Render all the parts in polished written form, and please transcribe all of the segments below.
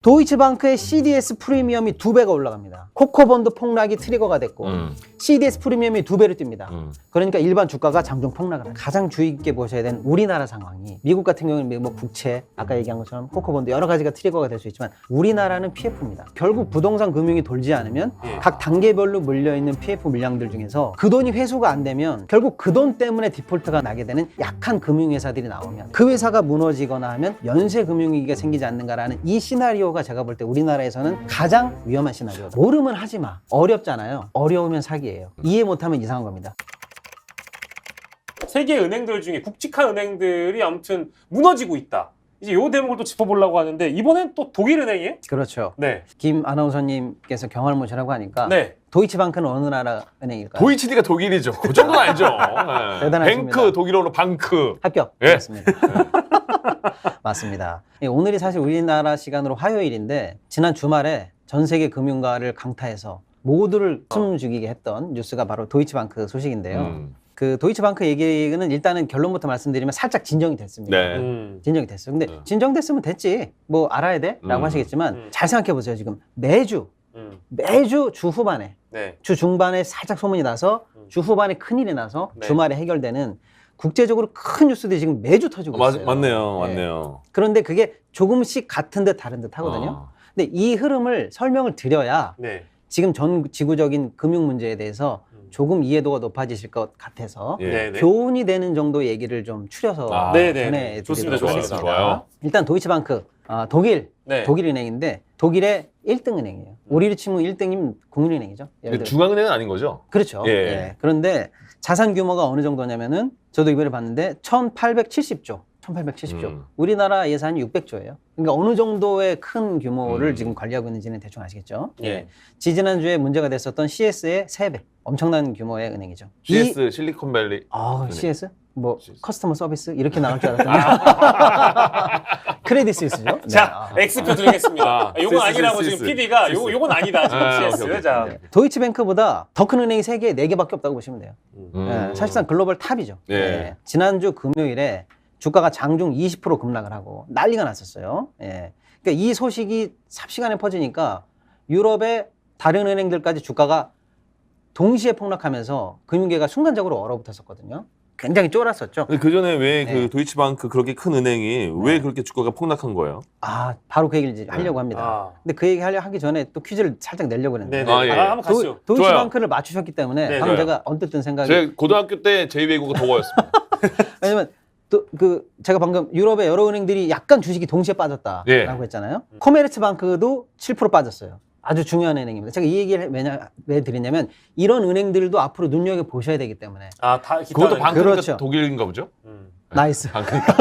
도이치방크의 CDS 프리미엄이 2배가 올라갑니다. 코코본드 폭락이 트리거가 됐고 CDS 프리미엄이 2배를 뜁니다. 그러니까 일반 주가가 장중 폭락을 합니다. 가장 주의 깊게 보셔야 되는 우리나라 상황이, 미국 같은 경우는 뭐 국채, 아까 얘기한 것처럼 코코본드 여러 가지가 트리거가 될 수 있지만 우리나라는 PF입니다. 결국 부동산 금융이 돌지 않으면 각 단계별로 물려있는 PF 물량들 중에서 그 돈이 회수가 안 되면 결국 그 돈 때문에 디폴트가 나게 되는 약한 금융회사들이 나오면 그 회사가 무너지거나 하면 연쇄 금융위기가 생기지 않는가라는 이 시나리오가 제가 볼 때 우리나라에서는 가장 위험한 시나리오다. 모르면 하지 마. 어렵잖아요. 어려우면 사기예요. 이해 못하면 이상한 겁니다. 세계 은행들 중에 굵직한 은행들이 아무튼 무너지고 있다. 이제 요 대목을 또 짚어보려고 하는데 이번엔 또 독일 은행이에요? 그렇죠. 네. 김 아나운서님께서 경알못이라고 하니까 네. 도이치방크는 어느 나라 은행일까요? 도이치디가 독일이죠. 그 정도는 알죠. 네. 대단하십니다. 뱅크, 독일어로 방크. 합격. 예? 맞습니다. 맞습니다. 오늘이 사실 우리나라 시간으로 화요일인데 지난 주말에 전 세계 금융가를 강타해서 모두를 숨 죽이게 했던 뉴스가 바로 도이치방크 소식인데요. 그 도이치방크 얘기는 일단은 결론부터 말씀드리면 살짝 진정이 됐습니다. 네. 진정이 됐어요. 근데 진정됐으면 됐지. 뭐 알아야 돼? 라고 하시겠지만 잘 생각해 보세요. 지금 매주 주 후반에 네. 주 중반에 살짝 소문이 나서 주 후반에 큰일이 나서 네. 주말에 해결되는 국제적으로 큰 뉴스들이 지금 매주 터지고 있어요. 맞네요. 네. 맞네요. 그런데 그게 조금씩 같은 듯 다른 듯 하거든요. 근데 이 흐름을 설명을 드려야 네. 지금 전 지구적인 금융 문제에 대해서 조금 이해도가 높아지실 것 같아서 예. 네. 네. 교훈이 되는 정도 얘기를 좀 추려서 네네. 전해드리도록 좋습니다. 하겠습니다. 좋아요. 일단 도이치방크 독일 네. 독일은행인데 독일의 1등 은행이에요. 우리로 치면 1등이면 국민은행이죠. 예를 들어. 중앙은행은 아닌 거죠? 그렇죠. 예. 예. 그런데 자산 규모가 어느 정도냐면은 저도 이번에 봤는데 1870조. 1870조. 우리나라 예산이 600조예요. 그러니까 어느 정도의 큰 규모를 지금 관리하고 있는지는 대충 아시겠죠? 예. 지지난주에 문제가 됐었던 CS의 3배. 엄청난 규모의 은행이죠. CS, 실리콘밸리. CS? 뭐 CS. 커스터머 서비스? 이렇게 나올 줄 알았더니 크레딧 스위스죠? 자, X표 드리겠습니다. 요건 스위스, 아니라고 스위스, 지금 스위스. PD가 요건 아니다. 지금 CS. 오케이, 오케이. 자. 도이치뱅크보다 더 큰 은행이 세계에 4개밖에 없다고 보시면 돼요. 사실상 글로벌 탑이죠. 예. 예. 지난주 금요일에 주가가 장중 20% 급락을 하고 난리가 났었어요. 예. 그러니까 이 소식이 삽시간에 퍼지니까 유럽의 다른 은행들까지 주가가 동시에 폭락하면서 금융계가 순간적으로 얼어붙었었거든요. 굉장히 쫄았었죠. 근데 그 전에 왜 그 네. 도이치방크 그렇게 큰 은행이 왜 그렇게 주가가 폭락한 거예요? 바로 그 얘기를 이제 하려고 합니다. 아. 근데 그 얘기 하기 전에 또 퀴즈를 살짝 내려고 했는데 네네. 예. 한번 가시죠. 도이치방크를 맞추셨기 때문에 네, 방금 좋아요. 제가 언뜻 든 생각이 제 고등학교 때 제2외국어 독어였습니다. 왜냐면 또 제가 방금 유럽의 여러 은행들이 약간 주식이 동시에 빠졌다라고 예. 했잖아요. 코메르츠방크도 7% 빠졌어요. 아주 중요한 은행입니다. 제가 이 얘기를 왜 드리냐면 이런 은행들도 앞으로 눈여겨 보셔야 되기 때문에. 다 기타 그것도 은행. 방크니까 그렇죠. 독일인가 보죠? 나이스. 방크니까.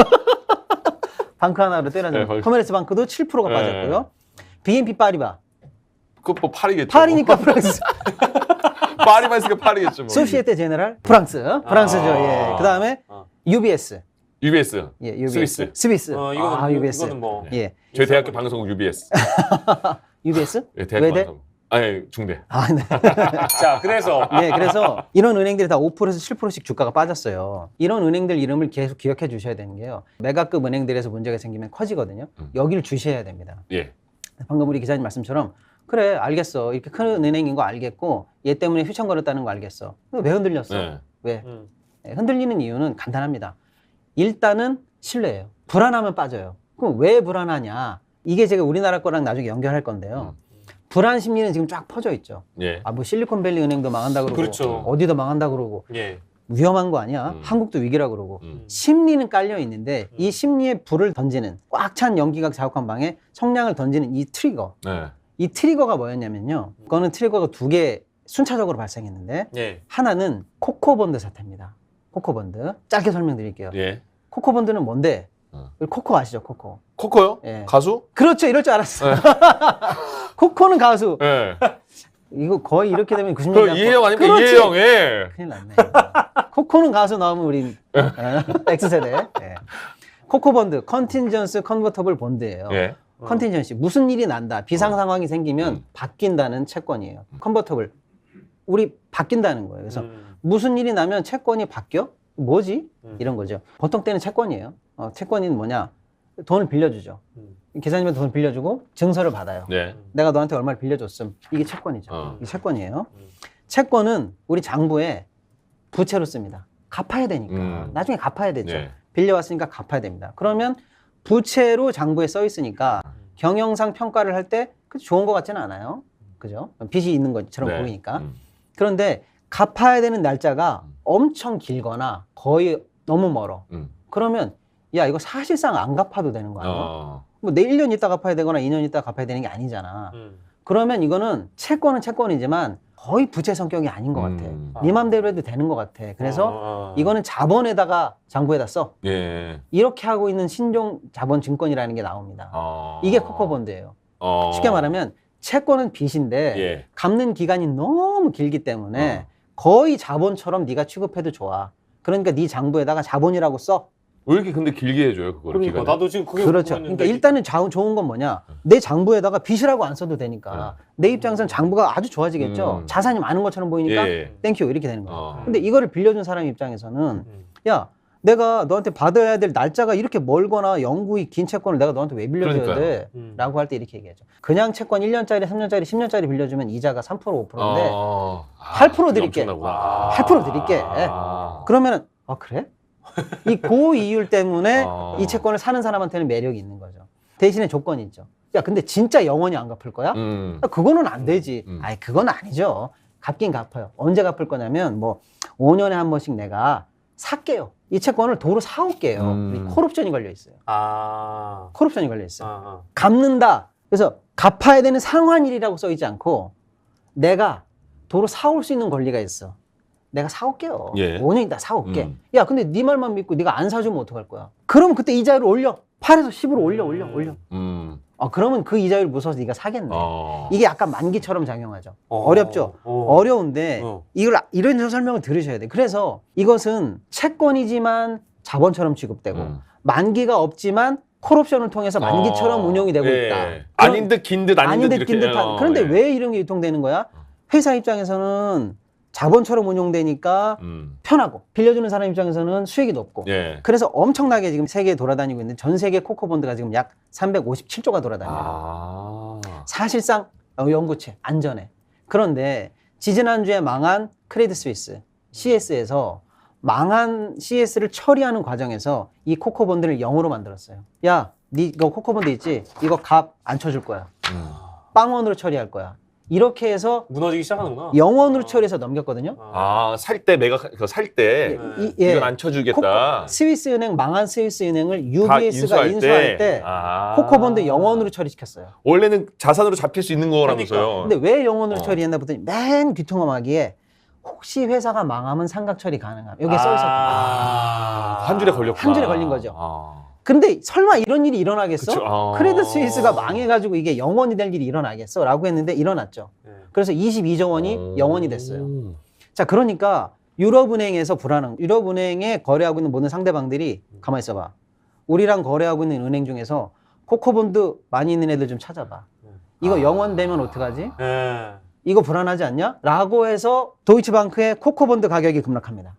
방크 하나로 때려주면 네, 코메르츠방크도 7%가 네. 빠졌고요. BNP 파리바 그거 뭐 파리겠죠. 파리니까 프랑스. 파리만 있으니까 파리겠죠. 뭐. 소시에테 제네랄 프랑스죠. 예. 그다음에 UBS. UBS. 예, UBS. 스위스. 스위스. 이거는 UBS. 이거는 뭐 예. 저희 대학교 방송국 UBS. UBS? 예, 대학교 외대? 방송. 아니, 중대. 네. 자, 그래서 네, 그래서 이런 은행들이 다 5%에서 7%씩 주가가 빠졌어요. 이런 은행들 이름을 계속 기억해 주셔야 되는 게요. 메가급 은행들에서 문제가 생기면 커지거든요. 여기를 주셔야 됩니다. 예. 방금 우리 기자님 말씀처럼 그래, 알겠어. 이렇게 큰 은행인 거 알겠고 얘 때문에 휘청거렸다는 거 알겠어. 왜 흔들렸어? 네. 왜? 네, 흔들리는 이유는 간단합니다. 일단은 신뢰예요. 불안하면 빠져요. 그럼 왜 불안하냐? 이게 제가 우리나라 거랑 나중에 연결할 건데요. 불안 심리는 지금 쫙 퍼져 있죠. 예. 뭐 실리콘밸리 은행도 망한다 그러고 그렇죠. 어디도 망한다 그러고 예. 위험한 거 아니야? 한국도 위기라 그러고 심리는 깔려 있는데 이 심리에 불을 던지는 꽉 찬 연기가 자욱한 방에 성냥을 던지는 이 트리거. 네. 이 트리거가 뭐였냐면요. 그거는 트리거가 2개 순차적으로 발생했는데 예. 하나는 코코본드 사태입니다. 코코본드. 짧게 설명드릴게요. 예. 코코본드는 뭔데? 코코 아시죠? 코코. 코코요? 예. 가수? 그렇죠. 이럴 줄 알았어. 코코는 가수. 예. 이거 거의 이렇게 되면 90년대. 그 이혜영 아닙니까? 그렇지. 이혜영, 예. 큰일 났네. 코코는 가수 나오면 우린 X세대. 예. 코코본드, 컨틴전스 컨버터블 본드예요. 예. 컨틴전시, 무슨 일이 난다, 비상 상황이 생기면 바뀐다는 채권이에요. 컨버터블, 우리 바뀐다는 거예요. 그래서 무슨 일이 나면 채권이 바뀌어? 뭐지? 이런 거죠. 보통 때는 채권이에요. 채권이 뭐냐? 돈을 빌려주죠. 계산님한테 돈을 빌려주고 증서를 받아요. 네. 내가 너한테 얼마를 빌려줬음. 이게 채권이죠. 이게 채권이에요. 채권은 우리 장부에 부채로 씁니다. 갚아야 되니까. 나중에 갚아야 되죠. 네. 빌려왔으니까 갚아야 됩니다. 그러면 부채로 장부에 써 있으니까 경영상 평가를 할 때 좋은 것 같지는 않아요. 그죠? 빚이 있는 것처럼 네. 보이니까. 그런데 갚아야 되는 날짜가 엄청 길거나 거의 너무 멀어. 그러면 야 이거 사실상 안 갚아도 되는 거 아니야? 뭐 내 1년 있다 갚아야 되거나 2년 있다 갚아야 되는 게 아니잖아. 그러면 이거는 채권은 채권이지만 거의 부채 성격이 아닌 것 같아. 네 맘대로 해도 되는 것 같아. 그래서 이거는 자본에다가 장부에다 써. 예. 이렇게 하고 있는 신종 자본 증권이라는 게 나옵니다. 이게 코코본드예요. 쉽게 말하면 채권은 빚인데 예. 갚는 기간이 너무 길기 때문에 거의 자본처럼 네가 취급해도 좋아. 그러니까 네 장부에다가 자본이라고 써. 왜 이렇게 근데 길게 해줘요 그거를? 그러니까 기간을? 나도 지금 그게 그렇죠. 궁금했는데 그러니까 일단은 좋은 건 뭐냐? 내 장부에다가 빚이라고 안 써도 되니까 내 입장에서는 장부가 아주 좋아지겠죠. 자산이 많은 것처럼 보이니까 예. 땡큐 이렇게 되는 거예요. 근데 이거를 빌려준 사람 입장에서는 야 내가 너한테 받아야 될 날짜가 이렇게 멀거나 영구히 긴 채권을 내가 너한테 왜 빌려줘야 그러니까요. 돼? 라고 할 때 이렇게 얘기하죠. 그냥 채권 1년짜리, 3년짜리, 10년짜리 빌려주면 이자가 3%, 5%인데 8% 드릴게. 8% 드릴게. 그러면은 그래? 이 고이율 때문에 이 채권을 사는 사람한테는 매력이 있는 거죠. 대신에 조건이 있죠. 야 근데 진짜 영원히 안 갚을 거야? 그거는 안 되지. 아이 그건 아니죠. 갚긴 갚아요. 언제 갚을 거냐면 뭐 5년에 한 번씩 내가 살게요. 이 채권을 도로 사올게요. 콜옵션이 걸려 있어요. 콜옵션이 걸려 있어요. 갚는다. 그래서 갚아야 되는 상환일이라고 써 있지 않고 내가 도로 사올 수 있는 권리가 있어. 내가 사올게요. 예. 5년 있다 사올게. 야 근데 네 말만 믿고 네가 안 사주면 어떡할 거야? 그럼 그때 이자율을 올려. 8에서 10으로 올려. 그러면 그 이자율 무서워서 네가 사겠네. 이게 약간 만기처럼 작용하죠. 어렵죠? 어려운데 이걸 이런 설명을 들으셔야 돼. 그래서 이것은 채권이지만 자본처럼 취급되고 만기가 없지만 콜옵션을 통해서 만기처럼 운용이 되고 있다. 아닌 듯 긴 듯 아닌 듯 이렇게. 긴 듯한. 그런데 왜 이런 게 유통되는 거야? 회사 입장에서는 자본처럼 운용되니까 편하고 빌려주는 사람 입장에서는 수익이 높고 그래서 엄청나게 지금 세계에 돌아다니고 있는 전 세계 코코본드가 지금 약 357조가 돌아다녀요. 사실상 영구채 안전해. 그런데 지지난주에 망한 크레딧 스위스 CS에서 망한 CS를 처리하는 과정에서 이 코코본드를 0으로 만들었어요. 야, 네 이거 코코본드 있지? 이거 값 안 쳐줄 거야. 빵원으로 처리할 거야. 이렇게 해서 무너지기 시작하는구나. 0원으로 처리해서 넘겼거든요. 살 때 살 때 이건 안 쳐주겠다. 스위스은행 망한 스위스은행을 UBS가 인수할 인수할 때 코코본드 0원으로 처리시켰어요. 원래는 자산으로 잡힐 수 있는 거라면서요. 근데 왜 0원으로 처리했나 보더니 맨 귀퉁음하기에 혹시 회사가 망하면 상각 처리 가능함. 여기 써 있었던 거예요. 한 줄에 걸렸구나. 한 줄에 걸린 거죠. 근데 설마 이런 일이 일어나겠어? 크레딧 스위스가 망해가지고 이게 0원이 될 일이 일어나겠어? 라고 했는데 일어났죠. 그래서 22조 원이 0원이 됐어요. 자, 그러니까 유럽은행에서 유럽은행에 거래하고 있는 모든 상대방들이 가만히 있어봐. 우리랑 거래하고 있는 은행 중에서 코코본드 많이 있는 애들 좀 찾아봐. 이거 0원 되면 어떡하지? 이거 불안하지 않냐? 라고 해서 도이치방크의 코코본드 가격이 급락합니다.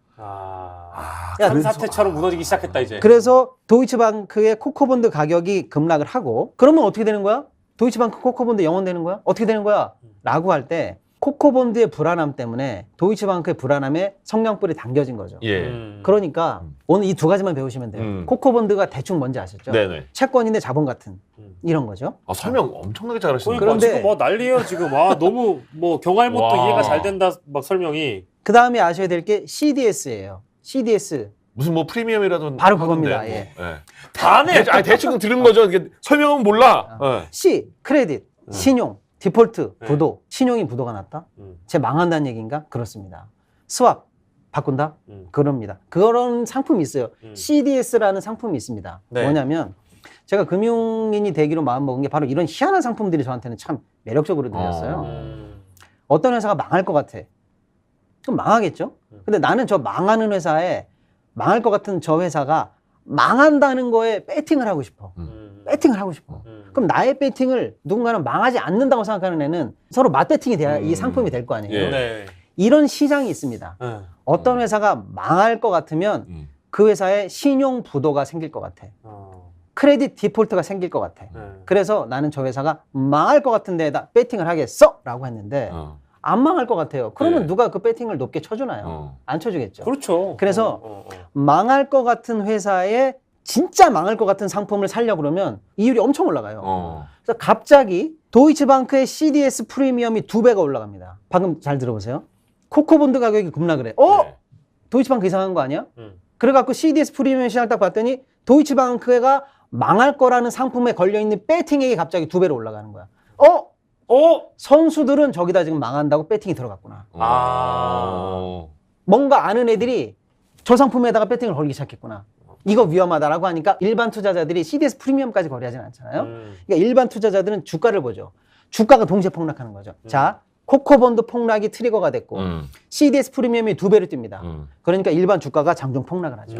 큰 사태처럼 무너지기 시작했다 이제. 그래서 도이치방크의 코코본드 가격이 급락을 하고 그러면 어떻게 되는 거야? 도이치방크 코코본드 0원 되는 거야? 어떻게 되는 거야? 라고 할 때 코코본드의 불안함 때문에 도이치방크의 불안함에 성냥불이 당겨진 거죠. 그러니까 오늘 이 두 가지만 배우시면 돼요. 코코본드가 대충 뭔지 아셨죠? 네네. 채권인데 자본 같은 이런 거죠. 설명 엄청나게 잘하시네요. 그런데 그런데- 지금 뭐 난리예요 지금. 너무 뭐 경알못도 와. 이해가 잘 된다 막 설명이. 그 다음에 아셔야 될 게 CDS예요. CDS. 무슨 뭐 프리미엄이라도 바로 하던데, 그겁니다. 뭐. 예. 다네. 대충 들은 거죠. 이게 설명은 몰라. C, 크레딧, 신용, 디폴트, 부도. 신용이 부도가 났다? 쟤 망한다는 얘기인가? 그렇습니다. 스왑, 바꾼다? 그럽니다. 그런 상품이 있어요. CDS라는 상품이 있습니다. 네. 뭐냐면 제가 금융인이 되기로 마음먹은 게 바로 이런 희한한 상품들이 저한테는 참 매력적으로 들렸어요. 어떤 회사가 망할 것 같아. 그럼 망하겠죠? 근데 나는 저 망하는 회사에 망할 것 같은 저 회사가 망한다는 거에 배팅을 하고 싶어. 배팅을 하고 싶어. 그럼 나의 배팅을 누군가는 망하지 않는다고 생각하는 애는 서로 맞배팅이 돼야 이 상품이 될 거 아니에요. 예. 네. 이런 시장이 있습니다. 어떤 회사가 망할 것 같으면 그 회사에 신용 부도가 생길 것 같아. 크레딧 디폴트가 생길 것 같아. 그래서 나는 저 회사가 망할 것 같은 데에다 배팅을 하겠어 라고 했는데 안 망할 것 같아요. 그러면 네. 누가 그 배팅을 높게 쳐주나요? 안 쳐주겠죠. 그렇죠. 그래서 망할 것 같은 회사에 진짜 망할 것 같은 상품을 사려고 그러면 이율이 엄청 올라가요. 그래서 갑자기 도이치방크의 CDS 프리미엄이 2배가 올라갑니다. 방금 잘 들어보세요. 코코본드 가격이 급락을 그래. 네. 도이치방크 이상한 거 아니야? 그래갖고 CDS 프리미엄 시장 딱 봤더니 도이치방크가 망할 거라는 상품에 걸려있는 배팅액이 갑자기 2배로 올라가는 거야. 선수들은 저기다 지금 망한다고 배팅이 들어갔구나. 뭔가 아는 애들이 저 상품에다가 배팅을 걸기 시작했구나. 이거 위험하다라고 하니까 일반 투자자들이 CDS 프리미엄까지 거래하진 않잖아요. 그러니까 일반 투자자들은 주가를 보죠. 주가가 동시에 폭락하는 거죠. 자, 코코본드 폭락이 트리거가 됐고 CDS 프리미엄이 2배로 뜹니다. 그러니까 일반 주가가 장중 폭락을 하죠.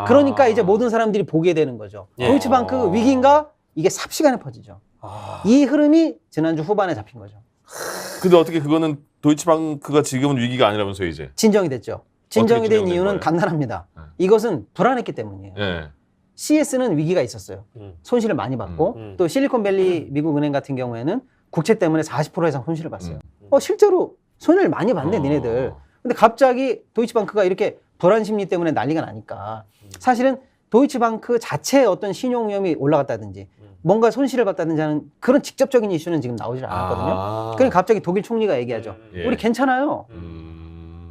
그러니까 이제 모든 사람들이 보게 되는 거죠. 도이치방크 위기인가? 이게 삽시간에 퍼지죠. 이 흐름이 지난주 후반에 잡힌 거죠. 근데 어떻게 그거는 도이치방크가 지금은 위기가 아니라면서요, 이제? 진정이 됐죠. 진정이 된 진정된 이유는 거예요? 간단합니다. 이것은 불안했기 때문이에요. 네. CS는 위기가 있었어요. 손실을 많이 받고 또 실리콘밸리 미국 은행 같은 경우에는 국채 때문에 40% 이상 손실을 봤어요. 실제로 손해를 많이 봤네, 니네들. 근데 갑자기 도이치방크가 이렇게 불안 심리 때문에 난리가 나니까 사실은 도이치방크 자체의 어떤 신용 위험이 올라갔다든지 뭔가 손실을 봤다든지 하는 그런 직접적인 이슈는 지금 나오질 않았거든요. 그러니까 갑자기 독일 총리가 얘기하죠. 우리 괜찮아요.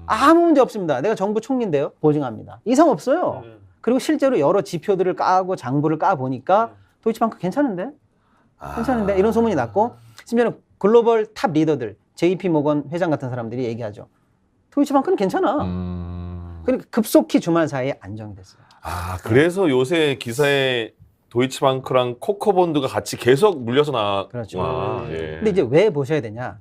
아무 문제 없습니다. 내가 정부 총리인데요. 보증합니다. 이상 없어요. 그리고 실제로 여러 지표들을 까고 장부를 까보니까 도이치방크 괜찮은데? 괜찮은데? 이런 소문이 났고 심지어는 글로벌 탑 리더들 JP 모건 회장 같은 사람들이 얘기하죠. 도이치방크는 괜찮아. 그러니까 급속히 주말 사이에 안정이 됐어요. 그래서 요새 기사에 도이치방크랑 코코본드가 같이 계속 물려서 나왔구나. 그렇죠. 예. 근데 이제 왜 보셔야 되냐?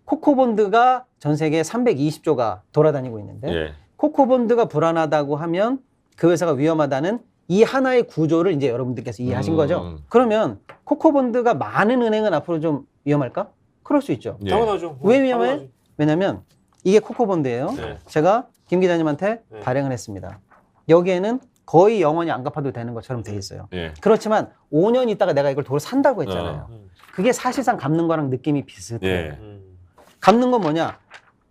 코코본드가 전 세계 320조가 돌아다니고 있는데 예. 코코본드가 불안하다고 하면 그 회사가 위험하다는 이 하나의 구조를 이제 여러분들께서 이해하신 거죠. 그러면 코코본드가 많은 은행은 앞으로 좀 위험할까? 그럴 수 있죠. 예. 당연하죠. 왜 위험해? 왜냐면 이게 코코본드예요. 네. 제가 김 기자님한테 발행을 했습니다. 여기에는 거의 영원히 안 갚아도 되는 것처럼 돼 있어요. 예. 그렇지만 5년 있다가 내가 이걸 도로 산다고 했잖아요. 그게 사실상 갚는 거랑 느낌이 비슷해요. 예. 갚는 건 뭐냐?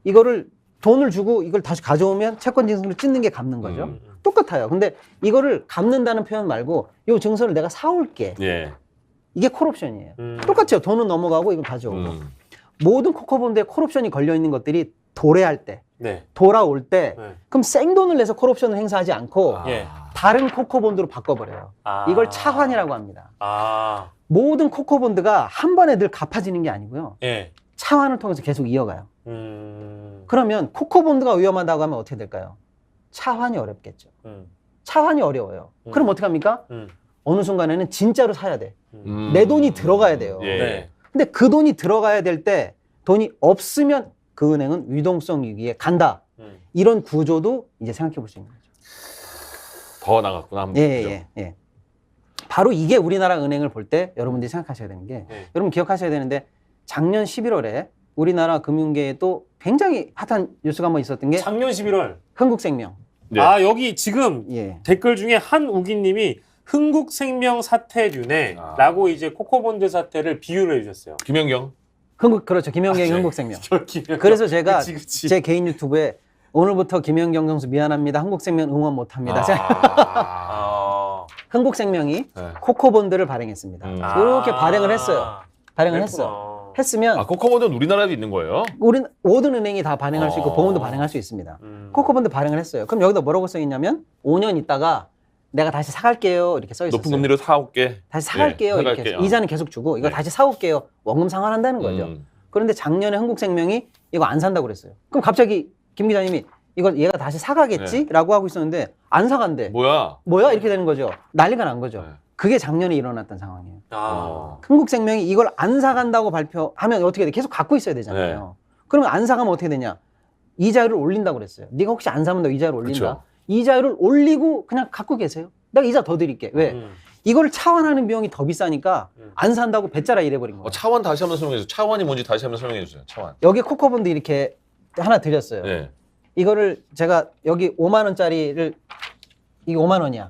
이거를 돈을 주고 이걸 다시 가져오면 채권 증서를 찢는 게 갚는 거죠. 똑같아요. 근데 이거를 갚는다는 표현 말고 이 증서를 내가 사올게. 예. 이게 콜옵션이에요. 똑같죠. 돈은 넘어가고 이걸 가져오고. 모든 코코본드에 콜옵션이 걸려있는 것들이 도래할 때, 네. 돌아올 때 네. 그럼 생돈을 내서 콜옵션을 행사하지 않고 예. 다른 코코본드로 바꿔버려요. 이걸 차환이라고 합니다. 모든 코코본드가 한 번에 늘 갚아지는 게 아니고요. 예. 차환을 통해서 계속 이어가요. 그러면 코코본드가 위험하다고 하면 어떻게 될까요? 차환이 어렵겠죠. 차환이 어려워요. 그럼 어떻게 합니까? 어느 순간에는 진짜로 사야 돼. 내 돈이 들어가야 돼요. 예. 네. 근데 그 돈이 들어가야 될 때 돈이 없으면 그 은행은 유동성 위기에 간다. 이런 구조도 이제 생각해 볼 수 있는 거죠. 더 나갔구나. 한번 보죠. 예. 바로 이게 우리나라 은행을 볼 때 여러분들이 생각하셔야 되는 게 여러분 기억하셔야 되는데 작년 11월에 우리나라 금융계에 또 굉장히 핫한 뉴스가 한번 있었던 게 작년 11월. 흥국생명. 네. 여기 지금 예. 댓글 중에 한우기님이 흥국생명 사태류네라고 이제 코코본드 사태를 비유를 해주셨어요. 김연경. 그렇죠. 김연경의 네. 흥국생명. 김연경. 그래서 제가 그치. 제 개인 유튜브에 오늘부터 김연경 선수 미안합니다. 한국생명 응원 못합니다. 흥국생명이 네. 코코본드를 발행했습니다. 이렇게 발행을 했어요. 발행을 그랬구나. 했어. 했으면 코코본드는 우리나라에도 있는 거예요? 우리 모든 은행이 다 발행할 수 있고 보험도 발행할 수 있습니다. 코코본드 발행을 했어요. 그럼 여기다 뭐라고 써 있냐면 5년 있다가 내가 다시 사갈게요 이렇게 써 있었어요. 높은 금리로 사올게. 다시 사갈게요. 예, 이렇게 사갈게요. 이자는 계속 주고 이거 네. 다시 사올게요. 원금 상환한다는 거죠. 그런데 작년에 흥국생명이 이거 안 산다고 그랬어요. 그럼 갑자기 김 기자님이 이거 얘가 다시 사가겠지라고 하고 있었는데 안 사간대. 뭐야 이렇게 되는 거죠. 난리가 난 거죠. 네. 그게 작년에 일어났던 상황이에요. 흥국생명이 이걸 안 사간다고 발표하면 어떻게 돼? 계속 갖고 있어야 되잖아요. 그러면 안 사가면 어떻게 되냐? 이자율을 올린다고 그랬어요. 네가 혹시 안 사면 너 이자율 올린다. 그쵸. 이자율을 올리고 그냥 갖고 계세요. 내가 이자 더 드릴게. 왜? 이걸 차환하는 비용이 더 비싸니까 안 산다고 배짜라 이래버린 거예요. 차환 다시 한번 설명해 주세요. 차환이 뭔지 다시 한번 설명해 주세요. 차환. 여기 코코본드 이렇게 하나 드렸어요. 네. 이거를 제가 여기 5만 원짜리를 이게 5만 원이야.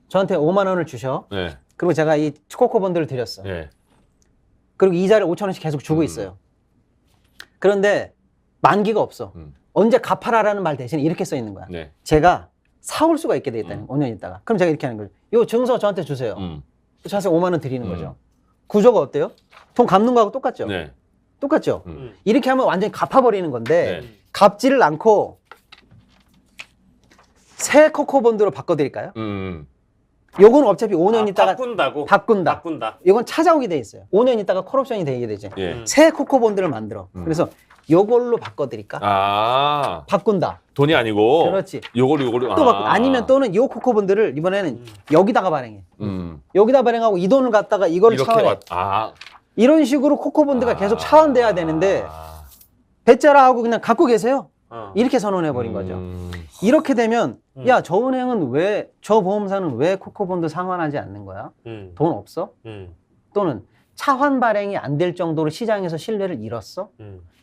저한테 5만 원을 주셔. 네. 그리고 제가 이 코코본드를 드렸어. 예. 그리고 이자를 5,000원씩 계속 주고 있어요. 그런데 만기가 없어. 언제 갚아라라는 말 대신에 이렇게 써 있는 거야. 네. 제가 사올 수가 있게 돼 있다는 5년 있다가. 그럼 제가 이렇게 하는 거죠. 요 증서 저한테 주세요. 저한테 5만 원 드리는 거죠. 구조가 어때요? 돈 갚는 거하고 똑같죠? 네. 똑같죠? 이렇게 하면 완전히 갚아버리는 건데 네. 갚지를 않고 새 코코본드로 바꿔드릴까요? 요거는 어차피 5년 있다가 바꾼다고. 바꾼다. 이건 찾아오게 돼 있어요. 5년 있다가 콜옵션이 되게 되지. 예. 새 코코본드를 만들어. 그래서 요걸로 바꿔드릴까? 아, 바꾼다. 돈이 아니고. 그렇지. 요거를. 또 바꾼. 아니면 또는 요 코코본드를 이번에는 여기다가 발행해. 음. 여기다 발행하고 이 돈을 갖다가 이거를 차환해. 이런 식으로 코코본드가 계속 차환돼야 되는데 배짜라 하고 그냥 갖고 계세요. 이렇게 선언해버린 거죠. 이렇게 되면 야, 저 은행은 왜, 저 보험사는 왜 코코본드 상환하지 않는 거야? 돈 없어? 또는 차환 발행이 안 될 정도로 시장에서 신뢰를 잃었어?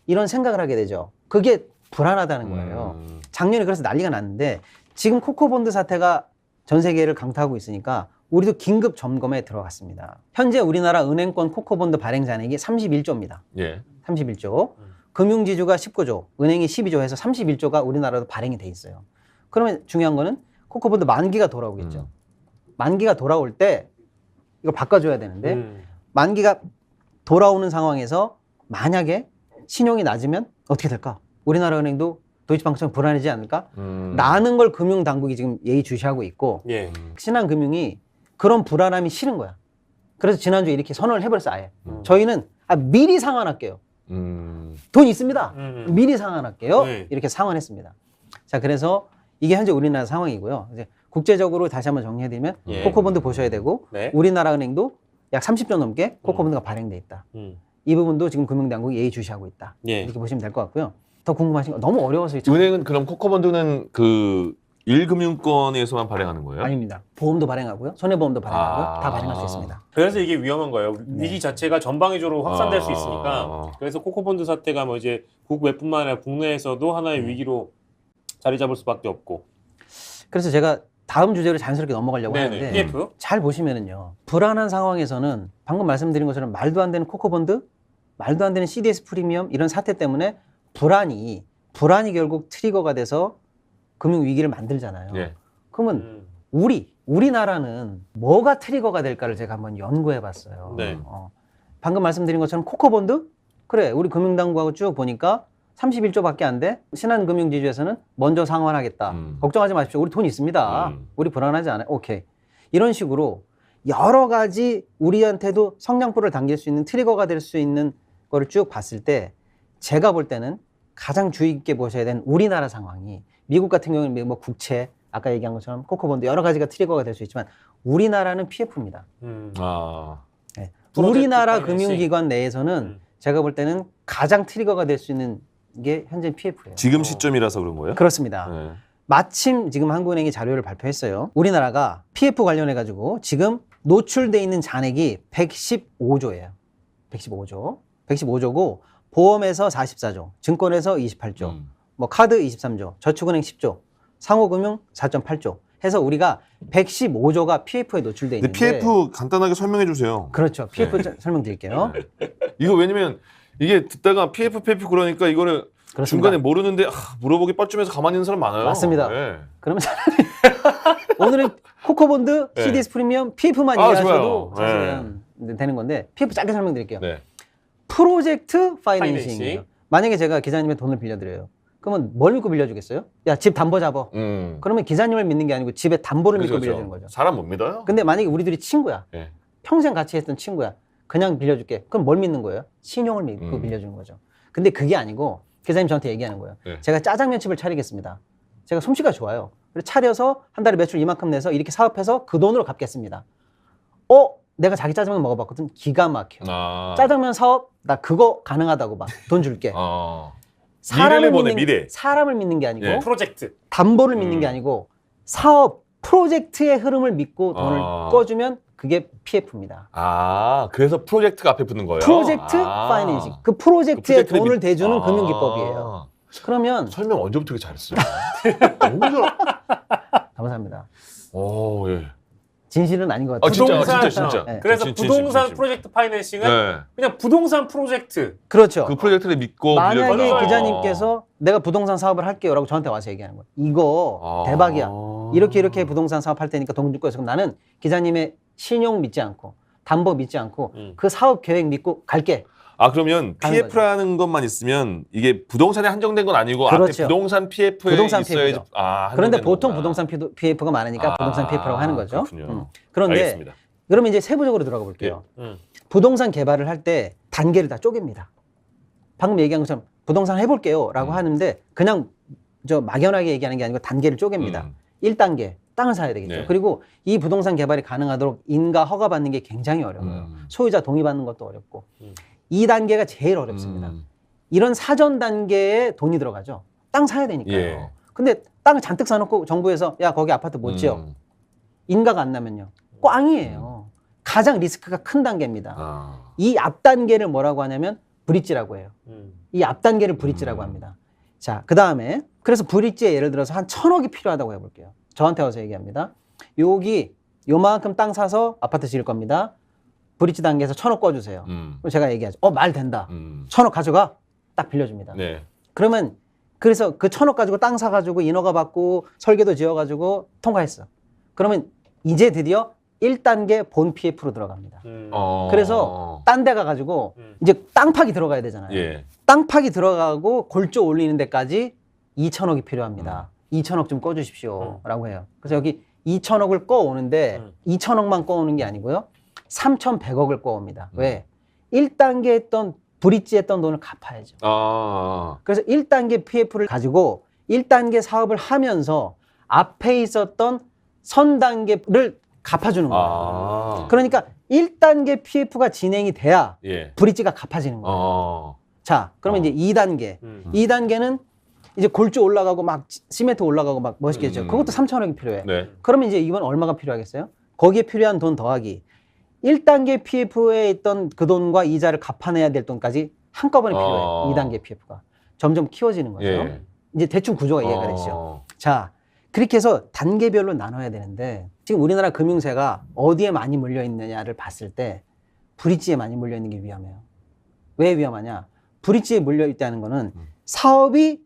이런 생각을 하게 되죠. 그게 불안하다는 거예요. 작년에 그래서 난리가 났는데 지금 코코본드 사태가 전 세계를 강타하고 있으니까 우리도 긴급 점검에 들어갔습니다. 현재 우리나라 은행권 코코본드 발행 잔액이 31조입니다. 예. 31조. 금융지주가 19조, 은행이 12조 해서 31조가 우리나라도 발행이 돼 있어요. 그러면 중요한 거는 코코본드 만기가 돌아오겠죠. 만기가 돌아올 때 이걸 바꿔줘야 되는데 만기가 돌아오는 상황에서 만약에 신용이 낮으면 어떻게 될까? 우리나라 은행도 도이치방크처럼 불안해지지 않을까? 라는 걸 금융당국이 지금 예의주시하고 있고 예. 신한금융이 그런 불안함이 싫은 거야. 그래서 지난주에 이렇게 선언을 해버렸어 아예. 저희는 미리 상환할게요. 돈 있습니다. 미리 상환할게요. 네. 이렇게 상환했습니다. 자, 그래서 이게 현재 우리나라 상황이고요. 이제 국제적으로 다시 한번 정리해드리면 예. 코코본드 보셔야 되고 네. 우리나라 은행도 약 30조 넘게 코코본드가 발행돼 있다. 이 부분도 지금 금융당국이 예의주시하고 있다. 예. 이렇게 보시면 될 것 같고요. 더 궁금하신 거 너무 어려워서 은행은 그럼 코코본드는 그 1금융권에서만 발행하는 거예요? 아닙니다. 보험도 발행하고요. 손해보험도 발행하고요. 다 발행할 수 있습니다. 그래서 이게 위험한 거예요. 위기 자체가 전방위적으로 확산될 수 아. 있으니까. 그래서 코코본드 사태가 뭐 이제 국외뿐만 아니라 국내에서도 하나의 위기로 자리 잡을 수밖에 없고. 그래서 제가 다음 주제로 자연스럽게 넘어가려고 네네. 하는데 PF? 잘 보시면은요. 불안한 상황에서는 방금 말씀드린 것처럼 말도 안 되는 코코본드, 말도 안 되는 CDS 프리미엄 이런 사태 때문에 불안이 결국 트리거가 돼서 금융 위기를 만들잖아요. 예. 그러면 우리나라는 뭐가 트리거가 될까를 제가 한번 연구해 봤어요. 네. 방금 말씀드린 것처럼 코코본드? 그래, 우리 금융당국하고 쭉 보니까 31조밖에 안 돼. 신한금융지주에서는 먼저 상환하겠다. 걱정하지 마십시오. 우리 돈 있습니다. 우리 불안하지 않아요. 오케이. 이런 식으로 여러 가지 우리한테도 성냥불을 당길 수 있는 트리거가 될 수 있는 거를 쭉 봤을 때 제가 볼 때는 가장 주의 깊게 보셔야 되는 우리나라 상황이 미국 같은 경우는 뭐 국채, 아까 얘기한 것처럼 코코본드 여러 가지가 트리거가 될 수 있지만 우리나라는 PF입니다. 네. 우리나라 금융기관 내에서는 제가 볼 때는 가장 트리거가 될 수 있는 게 현재 PF예요. 지금 시점이라서 그런 거예요? 그렇습니다. 네. 마침 지금 한국은행이 자료를 발표했어요. 우리나라가 PF 관련해가지고 지금 노출돼 있는 잔액이 115조예요. 115조고 보험에서 44조, 증권에서 28조, 뭐 카드 23조, 저축은행 10조, 상호금융 4.8조 해서 우리가 115조가 PF에 노출돼 근데 있는데 PF 간단하게 설명해 주세요. 그렇죠. PF 설명드릴게요. 이거 왜냐면 이게 듣다가 PF 그러니까 이거를 그렇습니다. 중간에 모르는데 물어보기 뻘쭘해서 가만히 있는 사람 많아요. 맞습니다. 네. 그러면 차라리 오늘은 코코본드, 네. CDS 프리미엄, PF만 아, 이해하셔도 좋아요. 사실은 되는 건데 PF 짧게 설명드릴게요. 네. 프로젝트 파이낸싱이에요. 파이낸싱. 만약에 제가 기자님의 돈을 빌려드려요. 그러면 뭘 믿고 빌려주겠어요? 야, 집 담보 잡아. 그러면 기자님을 믿는 게 아니고 집에 담보를 믿고 빌려주는 거죠. 사람 못 믿어요? 근데 만약에 우리들이 친구야. 네. 평생 같이 했던 친구야. 그냥 빌려줄게. 그럼 뭘 믿는 거예요? 신용을 믿고 빌려주는 거죠. 근데 그게 아니고 기자님 저한테 얘기하는 거예요. 네. 제가 짜장면집을 차리겠습니다. 제가 솜씨가 좋아요. 그래서 차려서 한 달에 매출 이만큼 내서 이렇게 사업해서 그 돈으로 갚겠습니다. 내가 자기 짜장면 먹어봤거든. 기가 막혀. 짜장면 사업 나 그거 가능하다고 봐. 돈 줄게. 사람을 미래를 보내, 믿는 미래. 사람을 믿는 게 아니고 예. 프로젝트. 담보를 믿는 게 아니고 사업 프로젝트의 흐름을 믿고 돈을 꺼주면 그게 PF입니다. 그래서 프로젝트가 앞에 붙는 거예요? 프로젝트 파이낸싱. 그 프로젝트에 프로젝트를 돈을 대주는 금융기법이에요. 그러면 설명 언제부터 이렇게 잘했어요? 너무 잘. 감사합니다. 오, 예. 진실은 아닌 것 같아요. 진짜. 네. 그래서 진심. 부동산 프로젝트 파이낸싱은 네. 그냥 부동산 프로젝트. 그렇죠. 그 프로젝트를 믿고 만약에 빌려주는 기자님께서 내가 부동산 사업을 할게요라고 저한테 와서 얘기하는 거예요. 이거 대박이야. 이렇게 부동산 사업 할 테니까 돈 줄 거예요. 그럼 나는 기자님의 신용 믿지 않고 담보 믿지 않고 그 사업 계획 믿고 갈게. 그러면 가는 PF라는 것만 있으면 이게 부동산에 한정된 건 아니고 그렇죠. 앞에 부동산 PF에 부동산 있어야지. PF죠. 한정된 그런데 보통 거구나. 부동산 PF가 많으니까 부동산 PF라고 하는 거죠. 그렇군요. 그런데 알겠습니다. 그러면 이제 세부적으로 들어가 볼게요. 부동산 개발을 할 때 단계를 다 쪼갭니다. 방금 얘기한 것처럼 부동산 해볼게요라고 하는데 그냥 저 막연하게 얘기하는 게 아니고 단계를 쪼갭니다. 1단계 땅을 사야 되겠죠. 네. 그리고 이 부동산 개발이 가능하도록 인가 허가 받는 게 굉장히 어려워요. 소유자 동의 받는 것도 어렵고 2단계가 제일 어렵습니다. 이런 사전 단계에 돈이 들어가죠. 땅 사야 되니까요. 예. 근데 땅을 잔뜩 사놓고 정부에서 야 거기 아파트 못 지어. 인가가 안 나면요. 꽝이에요. 가장 리스크가 큰 단계입니다. 이 앞 단계를 뭐라고 하냐면 브릿지라고 해요. 이 앞 단계를 브릿지라고 합니다. 자, 그 다음에 그래서 브릿지에 예를 들어서 한 1,000억이 필요하다고 해볼게요. 저한테 와서 얘기합니다. 여기 요만큼 땅 사서 아파트 지을 겁니다. 브릿지 단계에서 1,000억 꺼주세요. 그럼 제가 얘기하죠. 말 된다. 1,000억 가져가. 딱 빌려줍니다. 네. 그러면 그래서 그 1,000억 가지고 땅 사가지고 인허가 받고 설계도 지어가지고 통과했어. 그러면 이제 드디어 1단계 본 PF로 들어갑니다. 그래서 딴 데 가가지고 이제 땅 파기 들어가야 되잖아요. 예. 땅 파기 들어가고 골조 올리는 데까지 2,000억이 필요합니다. 2,000억 좀 꺼주십시오. 라고 해요. 그래서 여기 2,000억을 꺼오는데 2,000억만 꺼오는 게 아니고요. 3,100억을 꺼옵니다. 왜? 1단계 했던 브릿지 했던 돈을 갚아야죠. 그래서 1단계 PF를 가지고 1단계 사업을 하면서 앞에 있었던 선 단계를 갚아주는 거예요. 그러니까 1단계 PF가 진행이 돼야 예. 브릿지가 갚아지는 거예요. 자, 그러면 이제 2단계. 2단계는 이제 골조 올라가고 막 시멘트 올라가고 막 멋있겠죠. 그것도 3,000억이 필요해. 네. 그러면 이제 이건 얼마가 필요하겠어요? 거기에 필요한 돈 더하기 1단계 PF에 있던 그 돈과 이자를 갚아내야 될 돈까지 한꺼번에 필요해. 2단계 PF가. 점점 키워지는 거죠. 예. 이제 대충 구조가 이해가 되시죠. 자, 그렇게 해서 단계별로 나눠야 되는데 지금 우리나라 금융세가 어디에 많이 몰려 있느냐를 봤을 때 브릿지에 많이 몰려 있는 게 위험해요. 왜 위험하냐? 브릿지에 몰려 있다는 거는 사업이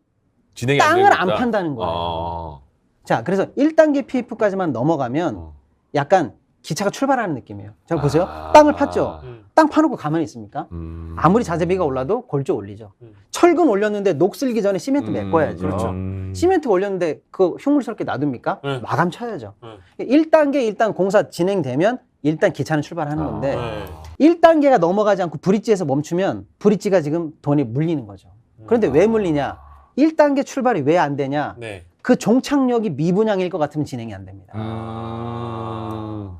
진행이 땅을 되고 안 있다. 판다는 거예요. 자, 그래서 1단계 PF까지만 넘어가면 약간 기차가 출발하는 느낌이에요. 자, 보세요. 땅을 팠죠. 땅 파놓고 가만히 있습니까? 아무리 자재비가 올라도 골조 올리죠. 철근 올렸는데 녹 쓸기 전에 시멘트 메꿔야죠. 그렇죠. 시멘트 올렸는데 그 흉물스럽게 놔둡니까? 네. 마감 쳐야죠. 1단계 일단 공사 진행되면 일단 기차는 출발하는 건데 1단계가 넘어가지 않고 브릿지에서 멈추면 브릿지가 지금 돈이 물리는 거죠. 그런데 왜 물리냐? 1단계 출발이 왜 안 되냐? 네. 그 종착역이 미분양일 것 같으면 진행이 안 됩니다.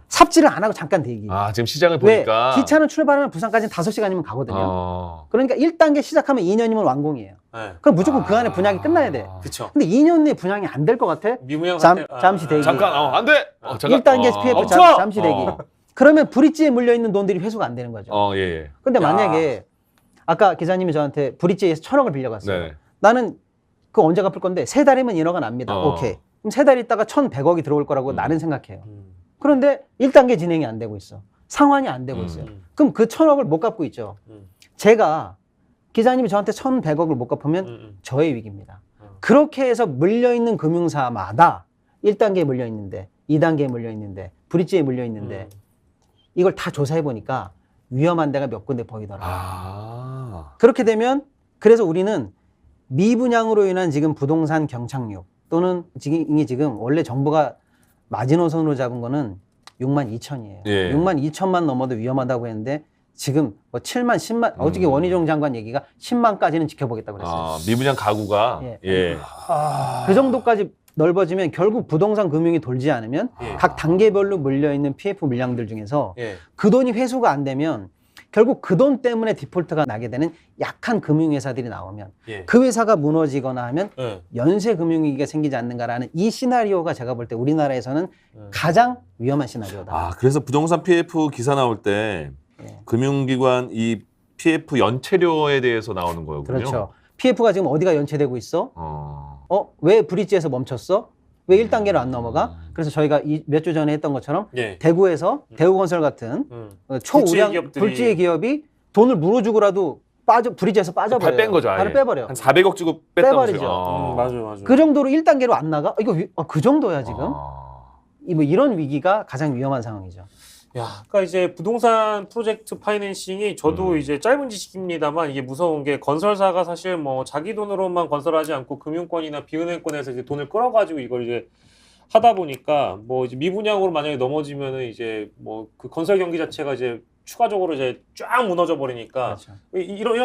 삽질을 안 하고 잠깐 대기. 지금 시장을 왜? 보니까 기차는 출발하면 부산까지는 5시간이면 가거든요. 그러니까 1단계 시작하면 2년이면 완공이에요. 네. 그럼 무조건 그 안에 분양이 끝나야 돼. 그쵸. 근데 2년 내에 분양이 안 될 것 같아? 미분양 잠시 대기. 잠깐 안 돼. 잠깐. 1단계 PF 멈춰! 잠시 대기. 그러면 브릿지에 물려있는 돈들이 회수가 안 되는 거죠. 예. 근데 만약에 아까 기자님이 저한테 브릿지에서 1,000억을 빌려갔어요. 네. 나는 그거 언제 갚을 건데 3달이면 인허가 납니다. 오케이. 그럼 3달 있다가 1,100억이 들어올 거라고 나는 생각해요. 그런데 1단계 진행이 안 되고 있어. 상환이 안 되고 있어요. 그럼 그 1,000억을 못 갚고 있죠. 제가 기자님이 저한테 1,100억을 못 갚으면 저의 위기입니다. 그렇게 해서 물려있는 금융사마다 1단계에 물려있는데 2단계에 물려있는데 브릿지에 물려있는데 이걸 다 조사해 보니까 위험한 데가 몇 군데 보이더라고요. 그렇게 되면 그래서 우리는 미분양으로 인한 지금 부동산 경착륙 또는 지금 원래 정부가 마지노선으로 잡은 거는 6만 2천이에요. 예. 6만 2천만 넘어도 위험하다고 했는데 지금 뭐 7만, 10만 어저께 원희룡 장관 얘기가 10만까지는 지켜보겠다고 그랬어요. 미분양 가구가 예. 그 정도까지 넓어지면 결국 부동산 금융이 돌지 않으면 각 단계별로 물려있는 PF 물량들 중에서 그 돈이 회수가 안 되면 결국 그 돈 때문에 디폴트가 나게 되는 약한 금융회사들이 나오면 그 회사가 무너지거나 하면 연쇄 금융위기가 생기지 않는가라는 이 시나리오가 제가 볼 때 우리나라에서는 가장 위험한 시나리오다. 그래서 부동산 PF 기사 나올 때 금융기관 이 PF 연체료에 대해서 나오는 거군요. 그렇죠. PF가 지금 어디가 연체되고 있어? 왜 브릿지에서 멈췄어? 왜 1단계로 안 넘어가? 그래서 저희가 몇 주 전에 했던 것처럼 예. 대구에서 대구건설 같은 초우량 불지의 기업이 돈을 물어주고라도 브리지에서 빠져버려요. 발 뺀 거죠. 발을 빼버려. 한 400억 주고 빼버리죠. 맞아. 그 정도로 1단계로 안 나가? 이거 그 정도야 지금. 아. 뭐 이런 위기가 가장 위험한 상황이죠. 야, 그러니까 이제 부동산 프로젝트 파이낸싱이 저도 이제 짧은 지식입니다만 이게 무서운 게 건설사가 사실 뭐 자기 돈으로만 건설하지 않고 금융권이나 비은행권에서 이제 돈을 끌어가지고 이걸 이제 하다 보니까 뭐 이제 미분양으로 만약에 넘어지면은 이제 뭐 그 건설 경기 자체가 이제 추가적으로 이제 쫙 무너져 버리니까 그렇죠.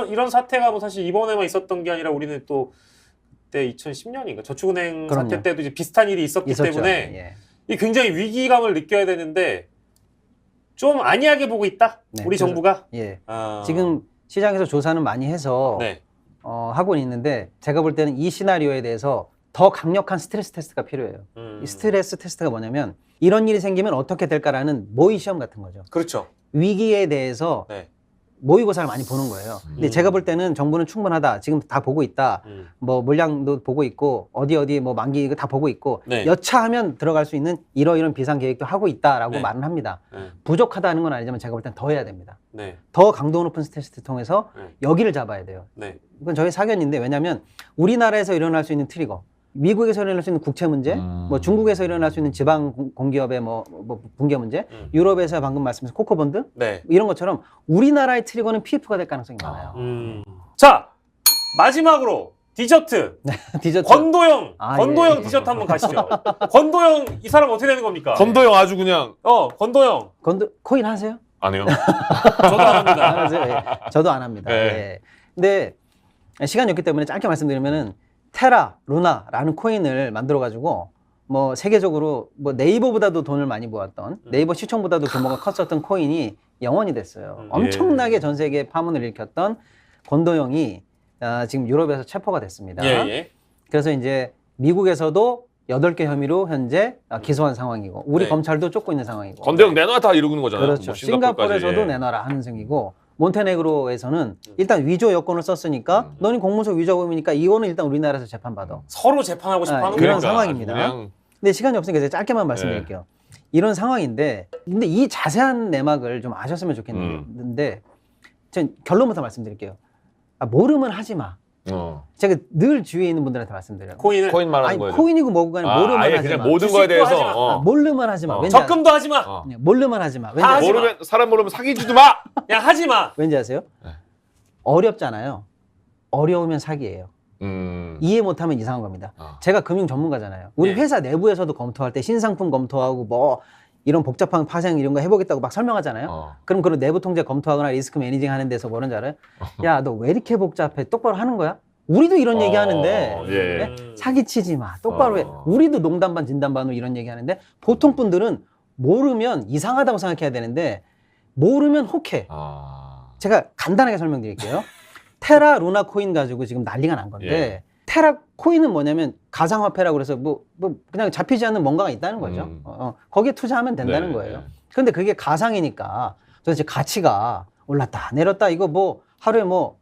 이런 사태가 뭐 사실 이번에만 있었던 게 아니라 우리는 또 그때 2010년인가 저축은행 그럼요. 사태 때도 이제 비슷한 일이 있었기 있었죠. 때문에 예. 이 굉장히 위기감을 느껴야 되는데 좀 안이하게 보고 있다. 네, 우리 그래서- 정부가. 예. 아. 지금 시장에서 조사는 많이 해서 네. 하고는 있는데 제가 볼 때는 이 시나리오에 대해서 더 강력한 스트레스 테스트가 필요해요. 이 스트레스 테스트가 뭐냐면 이런 일이 생기면 어떻게 될까라는 모의 시험 같은 거죠. 그렇죠. 위기에 대해서 네. 모의고사를 많이 보는 거예요. 근데 제가 볼 때는 정부는 충분하다. 지금 다 보고 있다. 뭐 물량도 보고 있고 어디 뭐 만기 이거 다 보고 있고 네. 여차하면 들어갈 수 있는 이런 비상 계획도 하고 있다라고 네. 말은 합니다. 네. 부족하다는 건 아니지만 제가 볼 땐 더 해야 됩니다. 네. 더 강도 높은 테스트 통해서 네. 여기를 잡아야 돼요. 네. 이건 저희 사견인데 왜냐하면 우리나라에서 일어날 수 있는 트리거, 미국에서 일어날 수 있는 국채 문제, 뭐 중국에서 일어날 수 있는 지방 공기업의 뭐 붕괴 문제, 유럽에서 방금 말씀하신 코코본드 네. 이런 것처럼 우리나라의 트리거는 PF가 될 가능성이 많아요. 자, 마지막으로 디저트. 디저트. 권도영. 아, 권도영 예. 디저트 한번 가시죠. 권도영 이 사람 어떻게 되는 겁니까? 건도형 아주 그냥 권도영. 코인 하세요? 안 해요. 저도 안 합니다. 안 하세요? 예. 저도 안 합니다. 네. 예. 근데 시간이 없기 때문에 짧게 말씀드리면은 테라, 루나라는 코인을 만들어 가지고 뭐 세계적으로 뭐 네이버보다도 돈을 많이 모았던 네이버 시총보다도 규모가 컸었던 코인이 영원이 됐어요. 엄청나게 전 세계에 파문을 일으켰던 권도영이 지금 유럽에서 체포가 됐습니다. 예. 그래서 이제 미국에서도 8개 혐의로 현재 기소한 상황이고 우리 네. 검찰도 쫓고 있는 상황이고 건도형 내놔 다 이러고 있는 거잖아요. 그렇죠. 뭐 싱가포르까지. 싱가포르에서도 내놔라 하는 중이고 몬테네그로에서는 일단 위조 여권을 썼으니까 너는 공문서 위조범이니까 이거는 일단 우리나라에서 재판받아. 서로 재판하고 싶어 하는 이런 거예요. 상황입니다. 그냥 근데 시간이 없으니까 제가 짧게만 말씀드릴게요. 이런 상황인데 근데 이 자세한 내막을 좀 아셨으면 좋겠는데 전 결론부터 말씀드릴게요. 모르면 하지 마. 제가 늘 주위에 있는 분들한테 말씀드려요. 코인을 코인 말하는 아니 거예요. 코인이고 뭐고 간에 모르면 아예 하지 그냥 마. 모든 거에 주식도 하지 마. 대해서 모르면 하지 마. 왠지 적금도 하지 마. 모르면 하지 마. 왠지 다 하지 마. 모르면 사람 모르면 사귀지도 마. 야, 하지 마. 왠지 아세요? 네. 어렵잖아요. 어려우면 사기예요. 이해 못하면 이상한 겁니다. 제가 금융 전문가잖아요. 우리 네. 회사 내부에서도 검토할 때 신상품 검토하고 뭐 이런 복잡한 파생 이런 거 해보겠다고 막 설명하잖아요. 그럼 그런 내부 통제 검토하거나 리스크 매니징 하는 데서 뭐는 줄 알아요? 야, 너 왜 이렇게 복잡해? 똑바로 하는 거야? 우리도 이런 얘기 하는데 예. 사기치지 마. 똑바로 해. 우리도 농담 반 진담 반으로 이런 얘기 하는데 보통 분들은 모르면 이상하다고 생각해야 되는데 모르면 혹해. 제가 간단하게 설명드릴게요. 테라 루나 코인 가지고 지금 난리가 난 건데 테라 코인은 뭐냐면 가상화폐라고 그래서 뭐 그냥 잡히지 않는 뭔가가 있다는 거죠. 거기에 투자하면 된다는 거예요. 그런데 그게 가상이니까 도대체 가치가 올랐다 내렸다 이거 뭐 하루에 뭐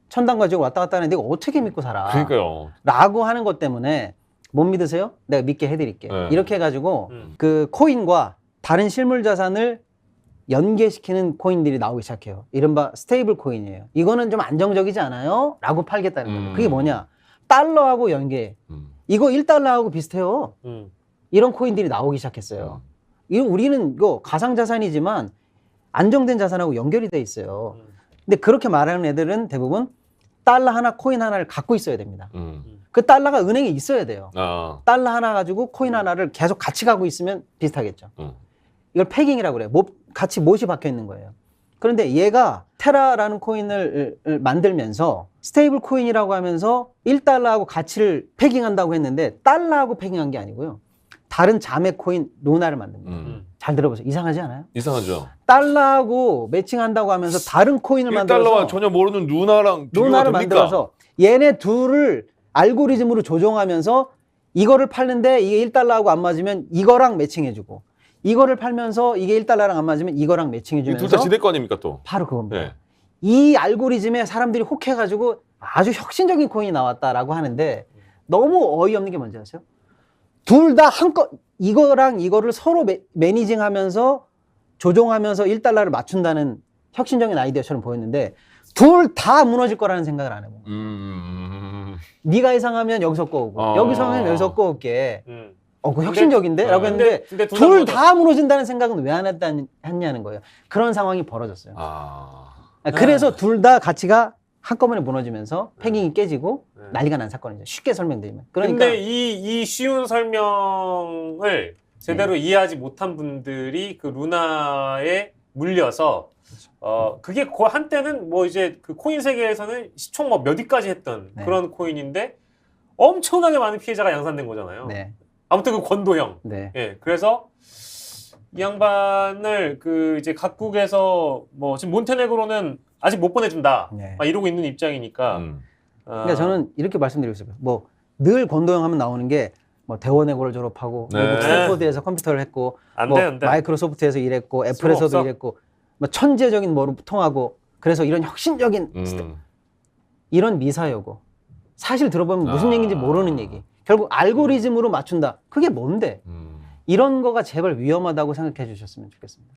천당 가지고 왔다 갔다 하는데 이거 어떻게 믿고 살아? 그러니까요. 라고 하는 것 때문에 못 믿으세요? 내가 믿게 해드릴게. 이렇게 해가지고 그 코인과 다른 실물 자산을 연계시키는 코인들이 나오기 시작해요. 이른바 스테이블 코인이에요. 이거는 좀 안정적이지 않아요? 라고 팔겠다는 거예요. 그게 뭐냐? 달러하고 연계. 이거 1달러하고 비슷해요. 이런 코인들이 나오기 시작했어요. 우리는 이거 가상자산이지만 안정된 자산하고 연결이 돼 있어요. 근데 그렇게 말하는 애들은 대부분 달러 하나, 코인 하나를 갖고 있어야 됩니다. 그 달러가 은행에 있어야 돼요. 달러 하나 가지고 코인 하나를 계속 같이 가고 있으면 비슷하겠죠. 이걸 패깅이라고 그래요. 같이 못이 박혀 있는 거예요. 그런데 얘가 테라라는 코인을 만들면서 스테이블 코인이라고 하면서 1달러하고 가치를 패깅한다고 했는데 달러하고 패깅한 게 아니고요. 다른 자매 코인 루나를 만듭니다. 잘 들어보세요. 이상하지 않아요? 이상하죠. 달러하고 매칭한다고 하면서 다른 코인을 1달러와 만들어서 전혀 모르는 루나랑 루나를 만들어서 얘네 둘을 알고리즘으로 조종하면서 이거를 팔는데 이게 1달러하고 안 맞으면 이거랑 매칭해주고 이거를 팔면서 이게 1달러랑 안 맞으면 이거랑 매칭해주면서 둘 다 지대권입니까 또? 바로 그겁니다. 네. 이 알고리즘에 사람들이 혹해가지고 아주 혁신적인 코인이 나왔다라고 하는데 너무 어이없는 게 뭔지 아세요? 둘 다 이거랑 이거를 서로 매니징하면서 조종하면서 1달러를 맞춘다는 혁신적인 아이디어처럼 보였는데 둘 다 무너질 거라는 생각을 안 해본 거예요. 네가 예상하면 여기서 꺼오고 여기서 하면 여기서 꺼올게. 그 혁신적인데? 라고 했는데 근데 둘 다 무너진다는 생각은 왜 안 했냐는 거예요. 그런 상황이 벌어졌어요. 그래서 둘 다 가치가 한꺼번에 무너지면서 패깅이 깨지고 난리가 난 사건이죠. 쉽게 설명드리면. 그러니까 근데 이 쉬운 설명을 제대로 이해하지 못한 분들이 그 루나에 물려서 그게 한때는 뭐 이제 그 코인 세계에서는 시총 뭐 몇 위까지 했던 네. 그런 코인인데 엄청나게 많은 피해자가 양산된 거잖아요. 네. 아무튼 그 권도형. 네. 예. 그래서 이 양반을 그 이제 각국에서 뭐 지금 몬테네그로는 아직 못 보내준다. 네. 막 이러고 있는 입장이니까. 그러니까 저는 이렇게 말씀드리고 싶어요. 뭐 늘 권도형 하면 나오는 게 뭐 대원외고를 졸업하고 네. 미국 스탠포드에서 컴퓨터를 했고 안 뭐 돼, 안 돼. 마이크로소프트에서 일했고 애플에서도 없어. 일했고 뭐 천재적인 뭐로 통하고 그래서 이런 혁신적인 이런 미사여고 사실 들어보면 무슨 얘기인지 모르는 얘기. 결국 알고리즘으로 맞춘다. 그게 뭔데? 이런 거가 제발 위험하다고 생각해 주셨으면 좋겠습니다.